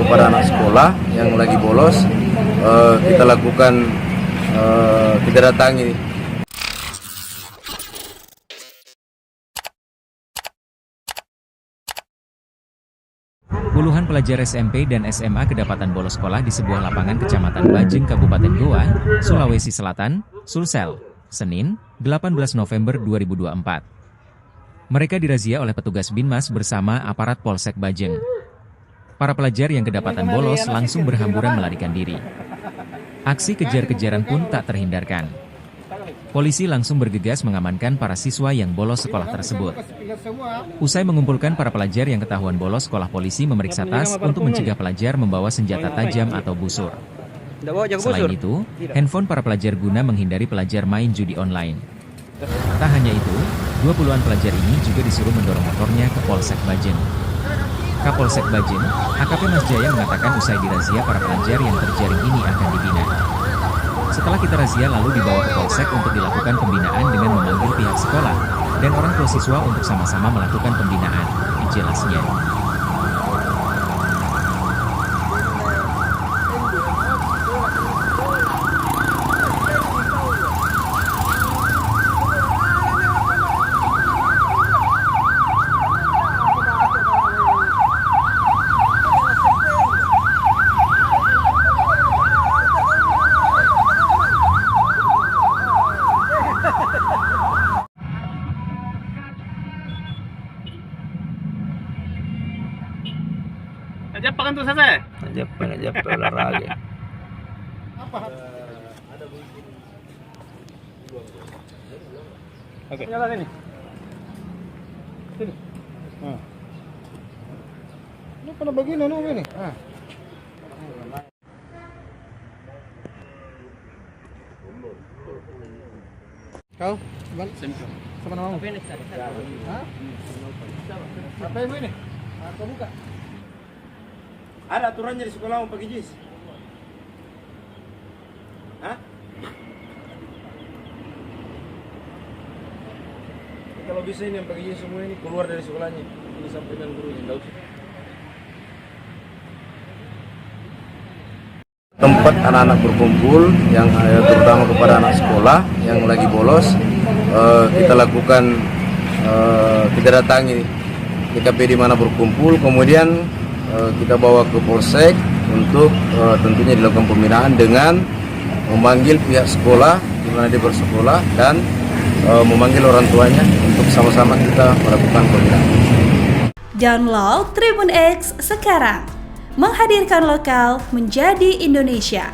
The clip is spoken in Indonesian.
kepada anak sekolah yang lagi bolos, kita lakukan, kita datangi. Puluhan pelajar SMP dan SMA kedapatan bolos sekolah di sebuah lapangan Kecamatan Bajeng, Kabupaten Goa, Sulawesi Selatan, Sulsel, Senin, 18 November 2024. Mereka dirazia oleh petugas Binmas bersama aparat Polsek Bajeng. Para pelajar yang kedapatan bolos langsung berhamburan melarikan diri. Aksi kejar-kejaran pun tak terhindarkan. Polisi langsung bergegas mengamankan para siswa yang bolos sekolah tersebut. Usai mengumpulkan para pelajar yang ketahuan bolos sekolah, polisi memeriksa tas untuk mencegah pelajar membawa senjata tajam atau busur. Selain itu, handphone para pelajar guna menghindari pelajar main judi online. Tak hanya itu, 20-an pelajar ini juga disuruh mendorong motornya ke Polsek Bajeng. Kapolsek Bajeng, AKP Mas Jaya mengatakan usai dirazia para pelajar yang terjaring ini akan dibina. Setelah kita razia lalu dibawa ke Polsek untuk dilakukan pembinaan dengan memanggil pihak sekolah dan orang tua siswa untuk sama-sama melakukan pembinaan, jelasnya. Ajak pakan tuh saya. Ajak olahraga. Apa? Oke. Nyala sini. Sini. Ini pernah begini ini. Kau? Sama nama kamu? Apa ini? Apa buka? Ada aturannya di sekolah mau pakai jis? Hah? Kalau bisa ini yang pakai jis semua ini keluar dari sekolahnya. Ini sampai dengan gurunya, enggak usah. Tempat anak-anak berkumpul yang terutama kepada anak sekolah yang lagi bolos, kita lakukan, kita datangi TKP di mana berkumpul, kemudian kita bawa ke Polsek untuk tentunya dilakukan pembinaan dengan memanggil pihak sekolah di mana dia bersekolah dan memanggil orang tuanya untuk sama-sama kita melakukan pembinaan. Download Tribun X sekarang, menghadirkan lokal menjadi Indonesia.